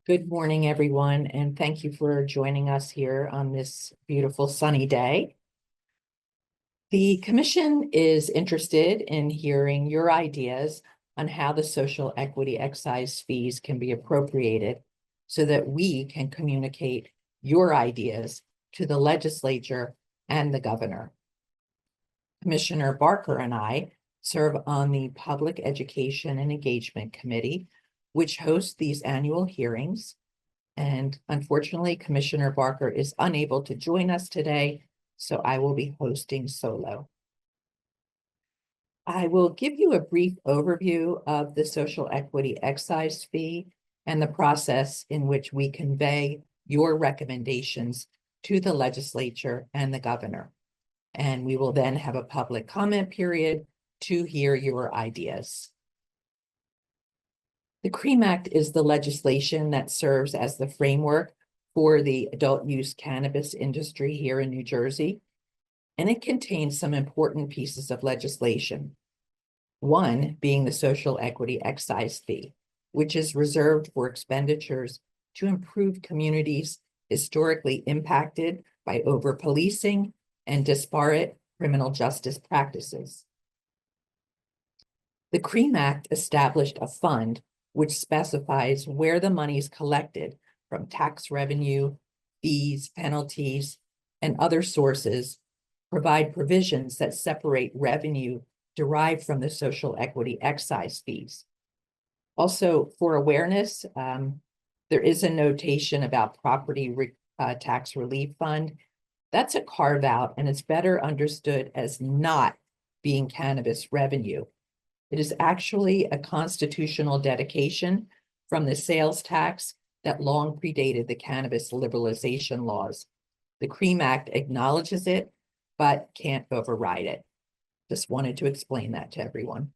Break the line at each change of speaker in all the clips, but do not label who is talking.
Good morning, everyone, and thank you for joining us here on this beautiful sunny day. The Commission is interested in hearing your ideas on how the social equity excise fees can be appropriated so that we can communicate your ideas to the legislature and the governor. Commissioner Barker and I serve on the Public Education and Engagement Committee, which hosts these annual hearings. And unfortunately, Commissioner Barker is unable to join us today, so I will be hosting solo. I will give you a brief overview of the social equity excise fee and the process in which we convey your recommendations to the legislature and the governor. And we will then have a public comment period to hear your ideas. The CREAM Act is the legislation that serves as the framework for the adult use cannabis industry here in New Jersey, and it contains some important pieces of legislation. One being the social equity excise fee, which is reserved for expenditures to improve communities historically impacted by over-policing and disparate criminal justice practices. The CREAM Act established a fund which specifies where the money is collected from tax revenue, fees, penalties, and other sources, provide provisions that separate revenue derived from the social equity excise fees. Also, for awareness, there is a notation about property tax relief fund. That's a carve out, and it's better understood as not being cannabis revenue. It is actually a constitutional dedication from the sales tax that long predated the cannabis liberalization laws. The CREAM Act acknowledges it, but can't override it. Just wanted to explain that to everyone.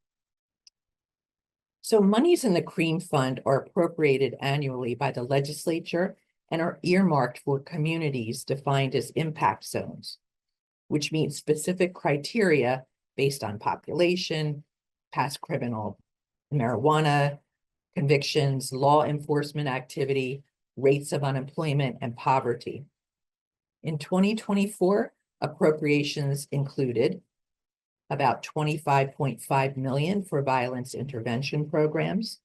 So monies in the CREAM Fund are appropriated annually by the legislature and are earmarked for communities defined as impact zones, which meet specific criteria based on population, past criminal marijuana convictions, law enforcement activity, rates of unemployment, and poverty. In 2024, appropriations included about $25.5 million for violence intervention programs.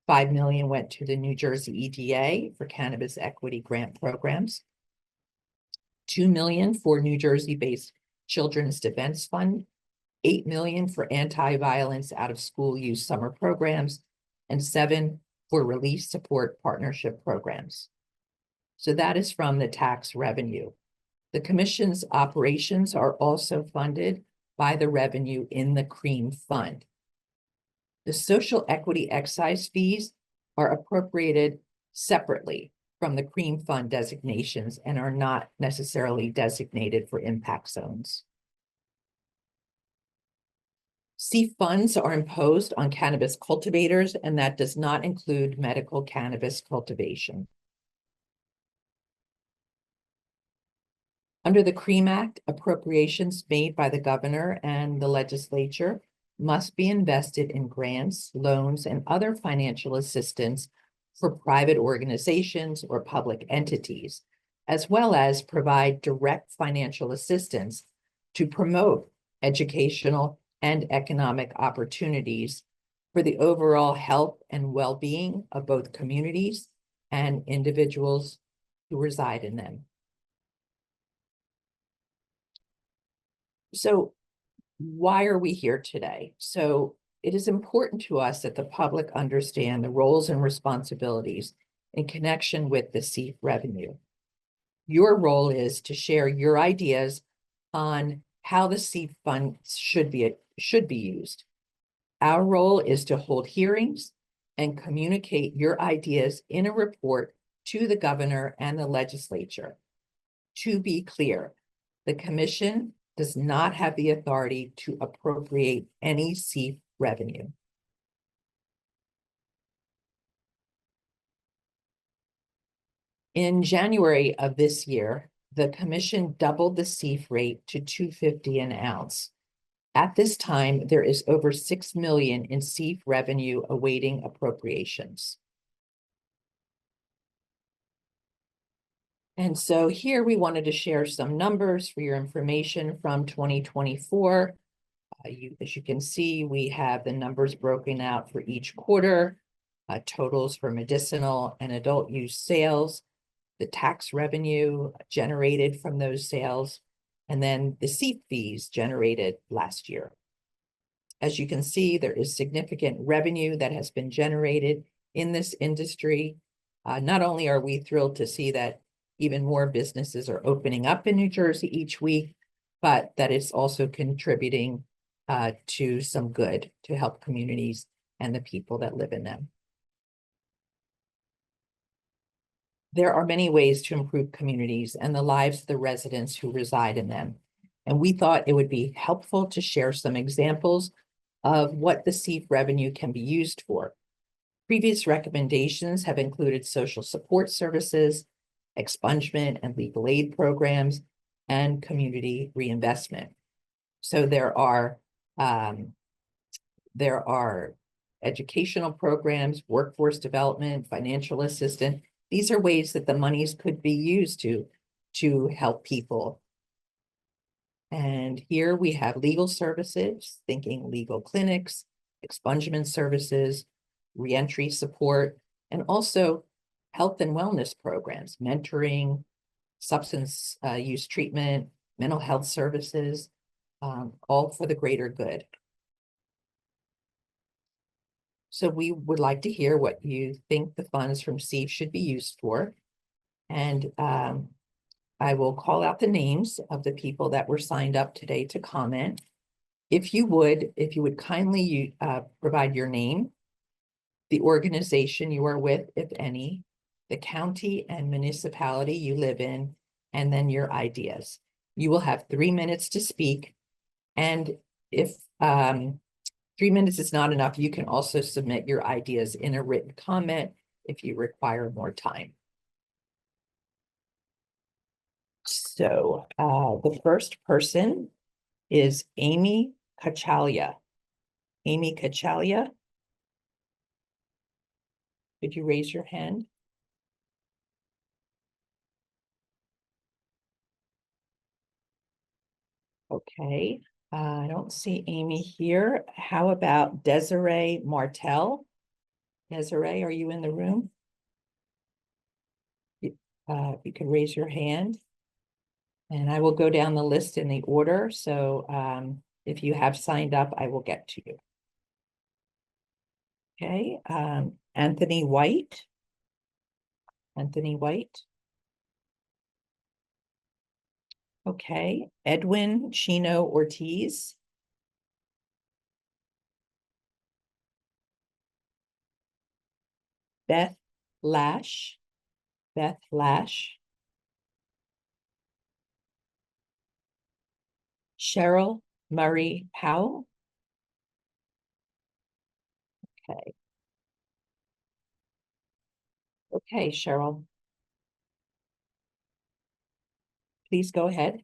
$5 million went to the New Jersey EDA for cannabis equity grant programs. $2 million for New Jersey-based Children's Defense Fund, $8 million for anti-violence out-of-school use summer programs, and $7 million for release support partnership programs. So that is from the tax revenue. The Commission's operations are also funded by the revenue in the CREAM Fund. The social equity excise fees are appropriated separately from the CREAM Fund designations and are not necessarily designated for impact zones. C funds are imposed on cannabis cultivators, and that does not include medical cannabis cultivation. Under the CREAM Act, appropriations made by the governor and the legislature must be invested in grants, loans, and other financial assistance for private organizations or public entities, as well as provide direct financial assistance to promote educational and economic opportunities for the overall health and well-being of both communities and individuals who reside in them. So why are we here today? So it is important to us that the public understand the roles and responsibilities in connection with the CEIF revenue. Your role is to share your ideas on how the CEIF fund should be used. Our role is to hold hearings and communicate your ideas in a report to the governor and the legislature. To be clear, the Commission does not have the authority to appropriate any CEIF revenue. In January of this year, the Commission doubled the CEIF rate to $2.50 an ounce. At this time, there is over $6 million in CEIF revenue awaiting appropriations. And so here we wanted to share some numbers for your information from 2024. As you can see, we have the numbers broken out for each quarter, totals for medicinal and adult use sales, the tax revenue generated from those sales, and then the CEIF fees generated last year. As you can see, there is significant revenue that has been generated in this industry. Not only are we thrilled to see that even more businesses are opening up in New Jersey each week, but that it's also contributing to some good to help communities and the people that live in them. There are many ways to improve communities and the lives of the residents who reside in them. And we thought it would be helpful to share some examples of what the CEIF revenue can be used for. Previous recommendations have included social support services, expungement and legal aid programs, and community reinvestment. So there are educational programs, workforce development, financial assistance. These are ways that the monies could be used to help people. And here we have legal services, thinking legal clinics, expungement services, reentry support, and also health and wellness programs, mentoring, substance use treatment, mental health services, all for the greater good. So we would like to hear what you think the funds from CEIF should be used for. And I will call out the names of the people that were signed up today to comment. If you would kindly provide your name, the organization you are with, if any, the county and municipality you live in, and then your ideas. You will have 3 minutes to speak. And if 3 minutes is not enough, you can also submit your ideas in a written comment if you require more time. So the first person is Amy Kachalia. Amy Kachalia, could you raise your hand? Okay, I don't see Amy here. How about Desiree Martel? Desiree, are you in the room? If you could raise your hand. And I will go down the list in the order. So if you have signed up, I will get to you. Okay, Anthony White. Anthony White. Okay, Edwin Chino Ortiz. Beth Lash. Beth Lash. Cheryl Murray Powell. Okay. Okay, Cheryl. Please go ahead.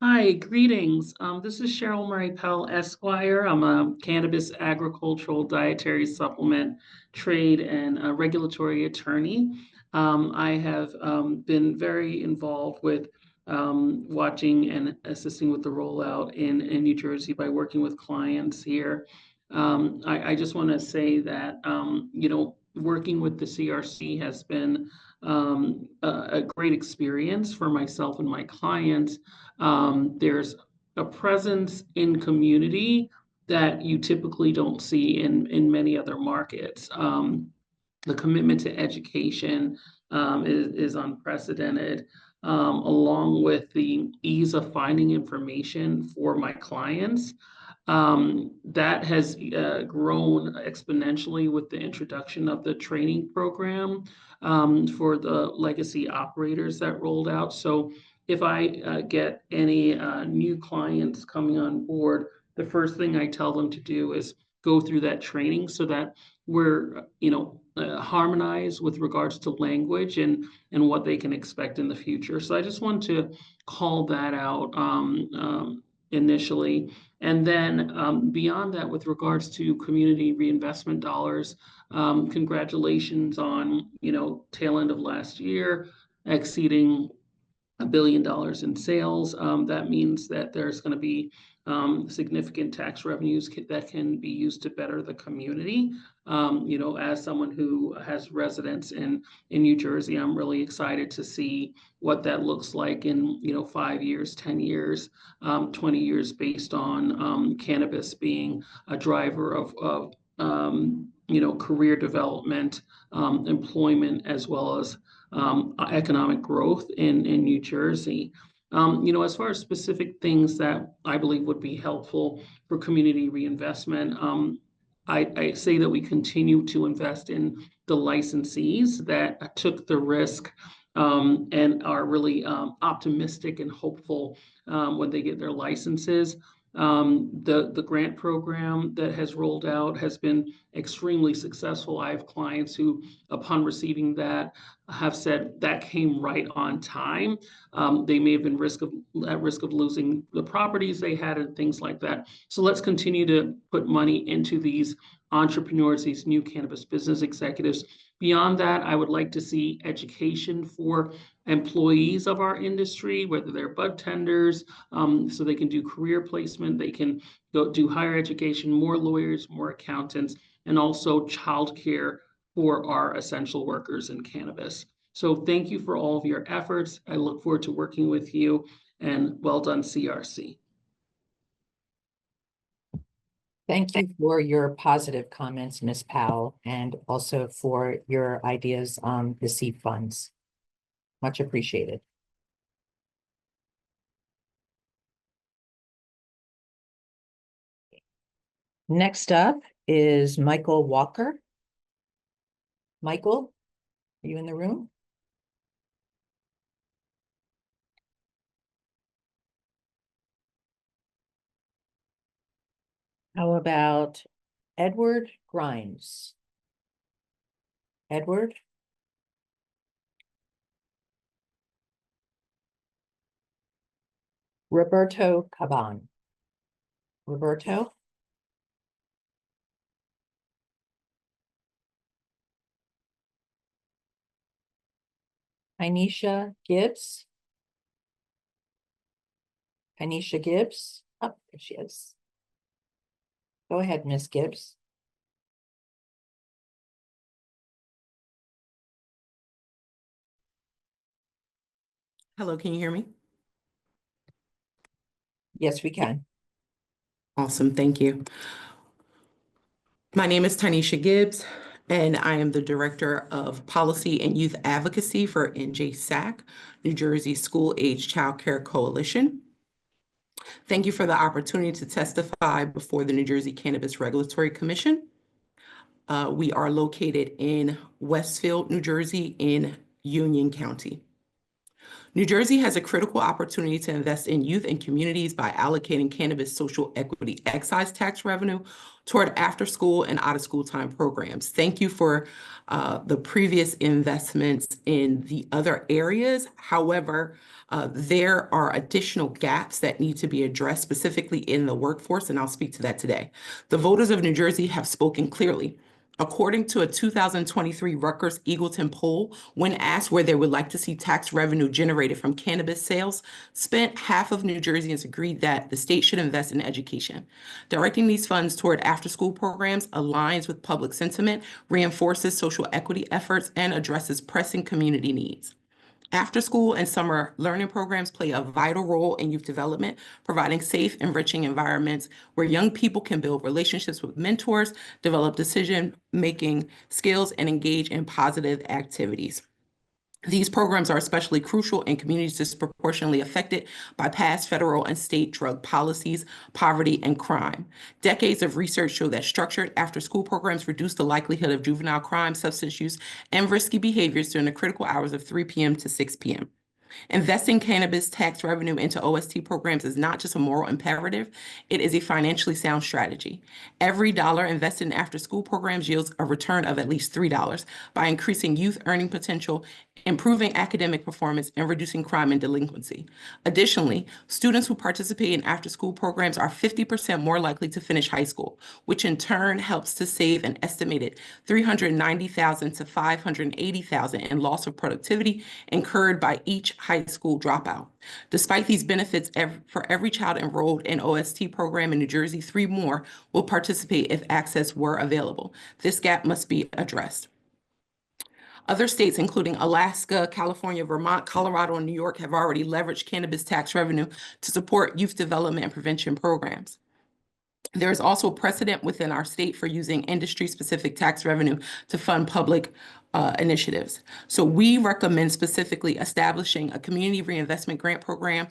Hi, greetings. This is Cheryl Murray Pell, Esquire. I'm a cannabis agricultural dietary supplement trade and regulatory attorney. I have been very involved with watching and assisting with the rollout in New Jersey by working with clients here. I just want to say that, working with the CRC has been a great experience for myself and my clients. There's a presence in community that you typically don't see in many other markets. The commitment to education is unprecedented, along with the ease of finding information for my clients. That has grown exponentially with the introduction of the training program for the legacy operators that rolled out. So if I get any new clients coming on board, the first thing I tell them to do is go through that training so that we're, harmonized with regards to language and what they can expect in the future. So I just want to call that out initially. And then beyond that, with regards to community reinvestment dollars, congratulations on, tail end of last year, exceeding $1 billion in sales. That means that there's going to be significant tax revenues that can be used to better the community. As someone who has residence in New Jersey, I'm really excited to see what that looks like in 5 years, 10 years, 20 years, based on cannabis being a driver of career development, employment, as well as economic growth in New Jersey. As far as specific things that I believe would be helpful for community reinvestment, I say that we continue to invest in the licensees that took the risk and are really optimistic and hopeful when they get their licenses. The grant program that has rolled out has been extremely successful. I have clients who, upon receiving that, have said that came right on time. They may have been at risk of losing the properties they had and things like that. So let's continue to put money into these entrepreneurs, these new cannabis business executives. Beyond that, I would like to see education for employees of our industry, whether they're bud tenders, so they can do career placement, they can go do higher education, more lawyers, more accountants, and also childcare for our essential workers in cannabis. So thank you for all of your efforts. I look forward to working with you, and well done, CRC.
Thank you for your positive comments, Ms. Powell, and also for your ideas on the seed funds. Much appreciated. Next up is Michael Walker. Michael, are you in the room? How about Edward Grimes? Edward? Roberto Caban. Roberto? Anisha Gibbs? Anisha Gibbs? Oh, there she is. Go ahead, Miss Gibbs.
Hello, can you hear me?
Yes, we can.
Awesome, thank you. My name is Tanisha Gibbs, and I am the Director of Policy and Youth Advocacy for NJSAC, New Jersey School Age Child Care Coalition. Thank you for the opportunity to testify before the New Jersey Cannabis Regulatory Commission. We are located in Westfield, New Jersey, in Union County. New Jersey has a critical opportunity to invest in youth and communities by allocating cannabis social equity excise tax revenue toward after-school and out-of-school time programs. Thank you for the previous investments in the other areas. However, there are additional gaps that need to be addressed specifically in the workforce, and I'll speak to that today. The voters of New Jersey have spoken clearly. According to a 2023 Rutgers Eagleton poll, when asked where they would like to see tax revenue generated from cannabis sales, spent half of New Jerseyans agreed that the state should invest in education. Directing these funds toward after-school programs aligns with public sentiment, reinforces social equity efforts, and addresses pressing community needs. After-school and summer learning programs play a vital role in youth development, providing safe, enriching environments where young people can build relationships with mentors, develop decision-making skills, and engage in positive activities. These programs are especially crucial in communities disproportionately affected by past federal and state drug policies, poverty, and crime. Decades of research show that structured after-school programs reduce the likelihood of juvenile crime, substance use, and risky behaviors during the critical hours of 3 p.m. to 6 p.m. Investing cannabis tax revenue into OST programs is not just a moral imperative, it is a financially sound strategy. Every dollar invested in after-school programs yields a return of at least $3 by increasing youth earning potential, improving academic performance, and reducing crime and delinquency. Additionally, students who participate in after-school programs are 50% more likely to finish high school, which in turn helps to save an estimated $390,000 to $580,000 in loss of productivity incurred by each high school dropout. Despite these benefits, for every child enrolled in OST program in New Jersey, 3 more will participate if access were available. This gap must be addressed. Other states, including Alaska, California, Vermont, Colorado, and New York, have already leveraged cannabis tax revenue to support youth development and prevention programs. There is also precedent within our state for using industry-specific tax revenue to fund public initiatives. So we recommend specifically establishing a community reinvestment grant program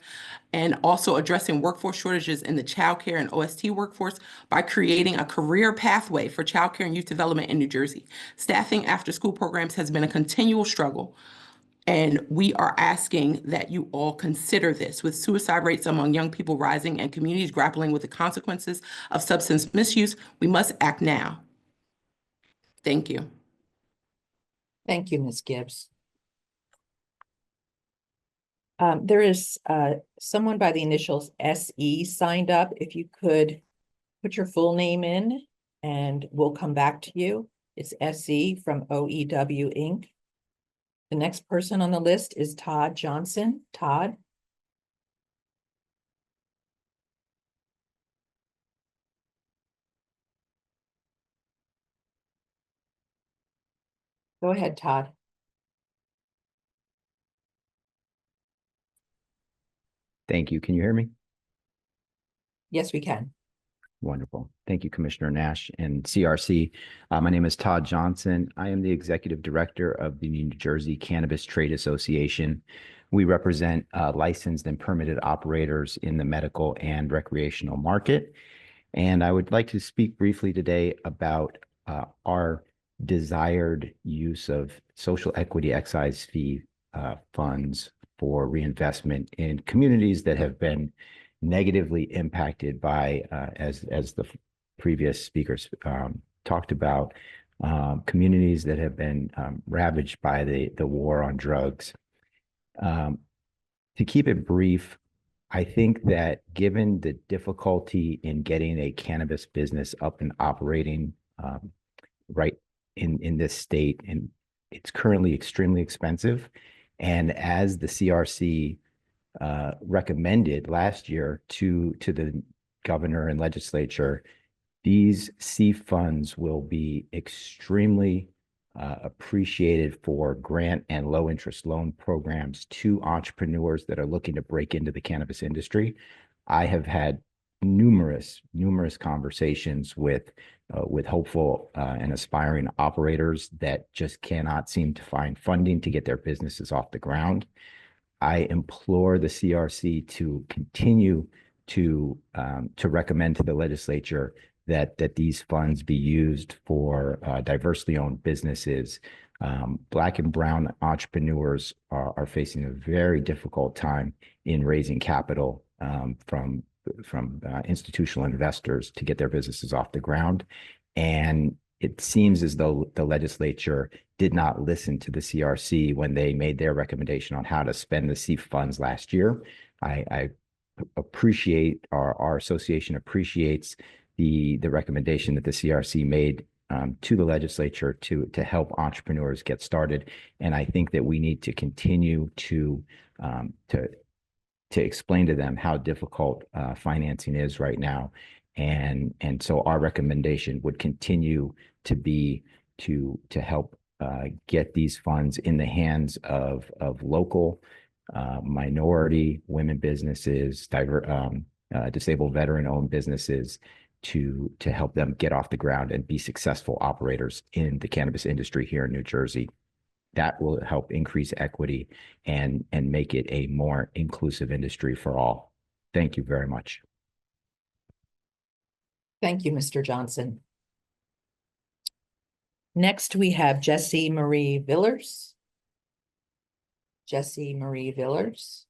and also addressing workforce shortages in the childcare and OST workforce by creating a career pathway for childcare and youth development in New Jersey. Staffing after-school programs has been a continual struggle, and we are asking that you all consider this. With suicide rates among young people rising and communities grappling with the consequences of substance misuse, we must act now. Thank you.
Thank you, Ms. Gibbs. There is someone by the initials SE signed up. If you could put your full name in and we'll come back to you. It's SE from OEW Inc. The next person on the list is Todd Johnson. Todd. Go ahead, Todd.
Thank you. Can you hear me?
Yes, we can.
Wonderful. Thank you, Commissioner Nash and CRC. My name is Todd Johnson. I am the Executive Director of the New Jersey Cannabis Trade Association. We represent licensed and permitted operators in the medical and recreational market. And I would like to speak briefly today about our desired use of social equity excise fee funds for reinvestment in communities that have been negatively impacted by, as the previous speakers talked about, communities that have been ravaged by the war on drugs. To keep it brief, I think that given the difficulty in getting a cannabis business up and operating right in this state, and it's currently extremely expensive, and as the CRC recommended last year to the governor and legislature, these C funds will be extremely appreciated for grant and low interest loan programs to entrepreneurs that are looking to break into the cannabis industry. I have had numerous conversations with hopeful and aspiring operators that just cannot seem to find funding to get their businesses off the ground. I implore the CRC to continue to recommend to the legislature that these funds be used for diversely owned businesses. Black and brown entrepreneurs are facing a very difficult time in raising capital from institutional investors to get their businesses off the ground. And it seems as though the legislature did not listen to the CRC when they made their recommendation on how to spend the C funds last year. I appreciate, our association appreciates the recommendation that the CRC made to the legislature to help entrepreneurs get started. And I think that we need to continue to explain to them how difficult financing is right now. And so our recommendation would continue to be to help get these funds in the hands of local minority women businesses, disabled veteran-owned businesses, to help them get off the ground and be successful operators in the cannabis industry here in New Jersey. That will help increase equity and make it a more inclusive industry for all. Thank you very much.
Thank you, Mr. Johnson. Next, we have Jessie Marie Villers. Jessie Marie Villers.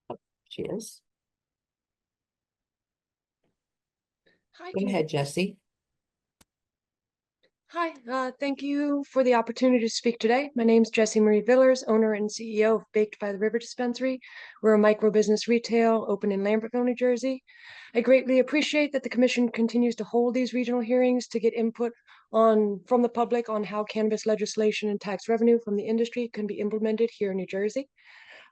Oh, she is.
Hi,
Go ahead, Jessie.
thank you for the opportunity to speak today. My name is Jessie Marie Villers, owner and CEO of Baked by the River Dispensary. We're a micro business retail open in Lambertville, New Jersey. I greatly appreciate that the commission continues to hold these regional hearings to get input from the public on how cannabis legislation and tax revenue from the industry can be implemented here in New Jersey.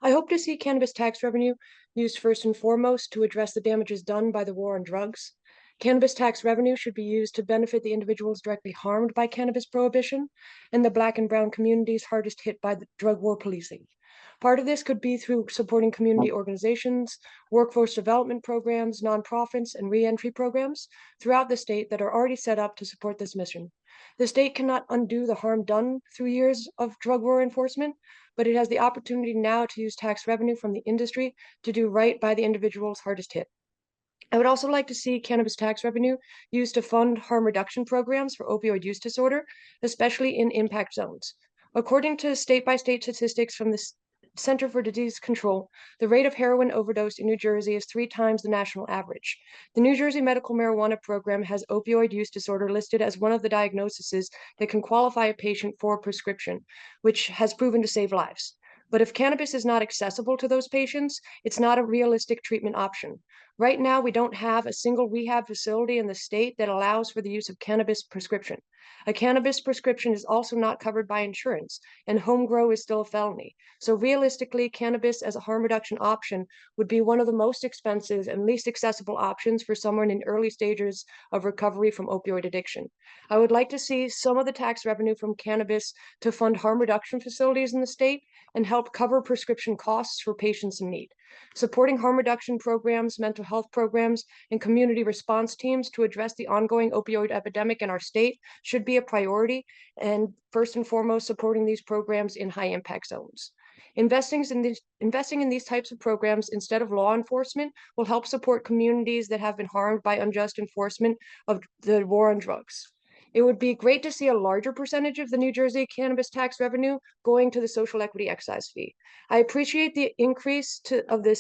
I hope to see cannabis tax revenue used first and foremost to address the damages done by the war on drugs. Cannabis tax revenue should be used to benefit the individuals directly harmed by cannabis prohibition and the Black and brown communities hardest hit by the drug war policing. Part of this could be through supporting community organizations, workforce development programs, nonprofits, and reentry programs throughout the state that are already set up to support this mission. The state cannot undo the harm done through years of drug war enforcement, but it has the opportunity now to use tax revenue from the industry to do right by the individuals hardest hit. I would also like to see cannabis tax revenue used to fund harm reduction programs for opioid use disorder, especially in impact zones. According to state-by-state statistics from the Center for Disease Control, the rate of heroin overdose in New Jersey is 3 times the national average. The New Jersey Medical Marijuana Program has opioid use disorder listed as one of the diagnoses that can qualify a patient for a prescription, which has proven to save lives. But if cannabis is not accessible to those patients, it's not a realistic treatment option. Right now, we don't have a single rehab facility in the state that allows for the use of cannabis prescription. A cannabis prescription is also not covered by insurance, and home grow is still a felony. So realistically, cannabis as a harm reduction option would be one of the most expensive and least accessible options for someone in early stages of recovery from opioid addiction. I would like to see some of the tax revenue from cannabis to fund harm reduction facilities in the state and help cover prescription costs for patients in need. Supporting harm reduction programs, mental health programs, and community response teams to address the ongoing opioid epidemic in our state should be a priority, and first and foremost, supporting these programs in high impact zones. Investing in these types of programs instead of law enforcement will help support communities that have been harmed by unjust enforcement of the war on drugs. It would be great to see a larger percentage of the New Jersey cannabis tax revenue going to the social equity excise fee. I appreciate the increase of the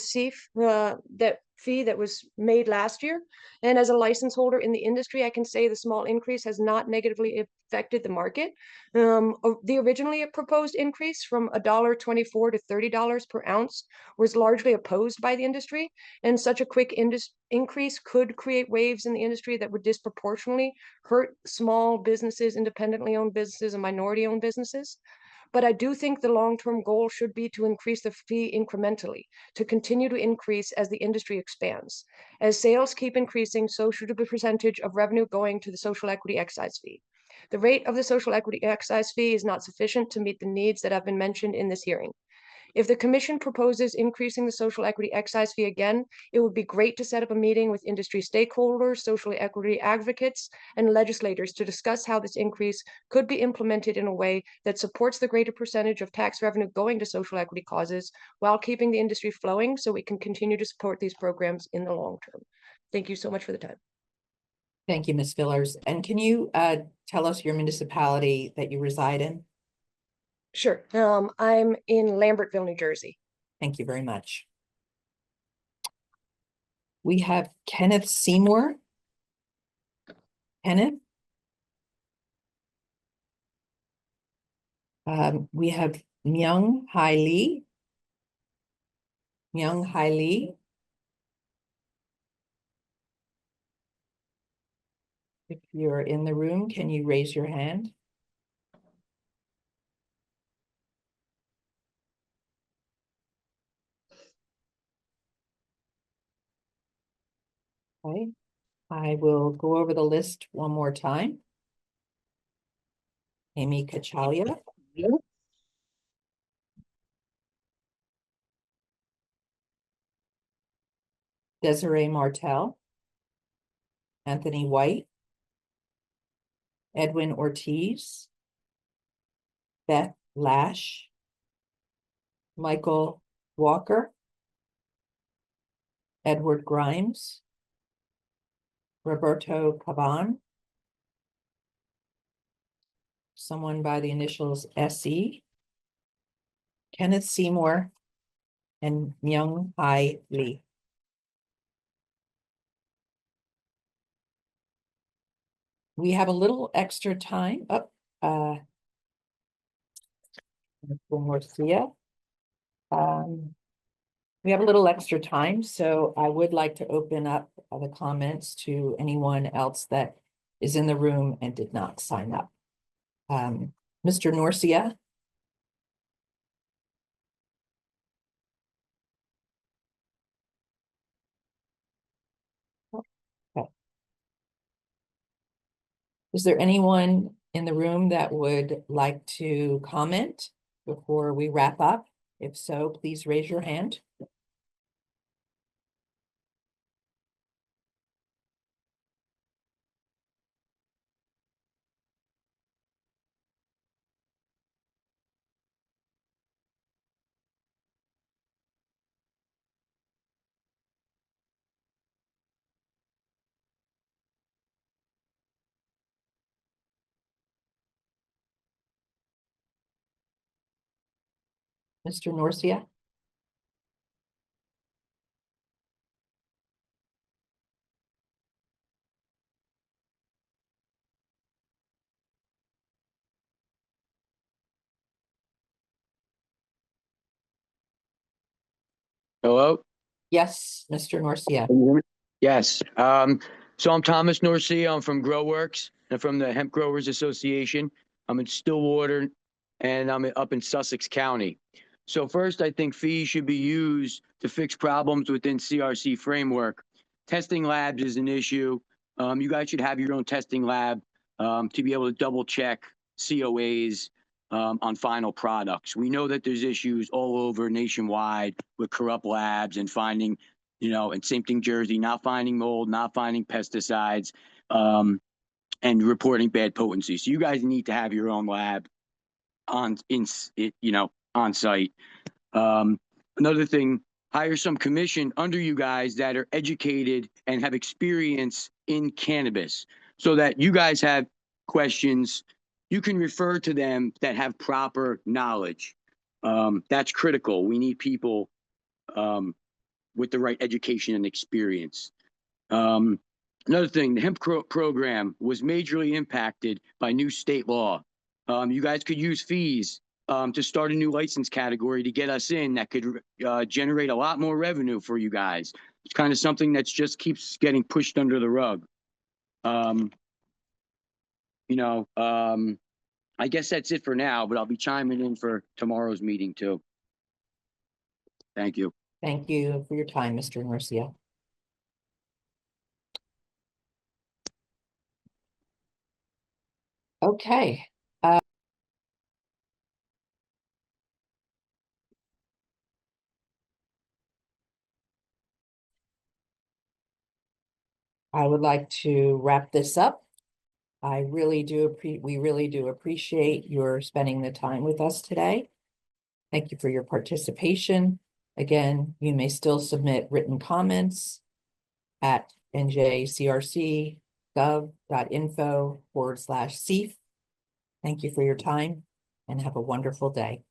that fee that was made last year. And as a license holder in the industry, I can say the small increase has not negatively affected the market. The originally proposed increase from $1.24 to $30 per ounce was largely opposed by the industry, and such a quick increase could create waves in the industry that would disproportionately hurt small businesses, independently owned businesses, and minority owned businesses. But I do think the long-term goal should be to increase the fee incrementally, to continue to increase as the industry expands. As sales keep increasing, so should the percentage of revenue going to the social equity excise fee. The rate of the social equity excise fee is not sufficient to meet the needs that have been mentioned in this hearing. If the commission proposes increasing the social equity excise fee again, it would be great to set up a meeting with industry stakeholders, social equity advocates, and legislators to discuss how this increase could be implemented in a way that supports the greater percentage of tax revenue going to social equity causes while keeping the industry flowing so we can continue to support these programs in the long term. Thank you so much for the time.
Thank you, Ms. Villers. And can you tell us your municipality that you reside in?
Sure. I'm in Lambertville, New Jersey.
Thank you very much. We have Kenneth Seymour. Kenneth? We have Myung Hai Lee. Myung Hai Lee. If you're in the room, can you raise your hand? Okay, I will go over the list one more time. Amy Kachalia. Desiree Martel. Anthony White. Edwin Ortiz. Beth Lash. Michael Walker. Edward Grimes. Roberto Caban. Someone by the initials SE. Kenneth Seymour, and Myung Hai Lee. We have a little extra time. Marcia. We have a little extra time, so I would like to open up the comments to anyone else that is in the room and did not sign up. Mr. Norcia. Okay. Is there anyone in the room that would like to comment before we wrap up? If so, please raise your hand. Mr. Norcia?
Hello?
Yes, Mr. Norcia.
Can you hear me? Yes. So I'm Thomas Norcia. I'm from GrowWorks and from the Hemp Growers Association. I'm in Stillwater and I'm up in Sussex County. So first, I think fees should be used to fix problems within CRC framework. Testing labs is an issue. You guys should have your own testing lab to be able to double check COAs on final products. We know that there's issues all over nationwide with corrupt labs and finding, and same thing, Jersey, not finding mold, not finding pesticides, and reporting bad potency. So you guys need to have your own lab on site. Another thing, hire some commission under you guys that are educated and have experience in cannabis so that you guys have questions. You can refer to them that have proper knowledge. That's critical. We need people with the right education and experience. Another thing, the hemp program was majorly impacted by new state law. You guys could use fees to start a new license category to get us in that could generate a lot more revenue for you guys. It's kind of something that just keeps getting pushed under the rug. I guess that's it for now, but I'll be chiming in for tomorrow's meeting too. Thank you.
Thank you for your time, Mr. Norcia. Okay. I would like to wrap this up. We really do appreciate your spending the time with us today. Thank you for your participation. Again, you may still submit written comments at njcrc.gov.info/CEF. Thank you for your time and have a wonderful day.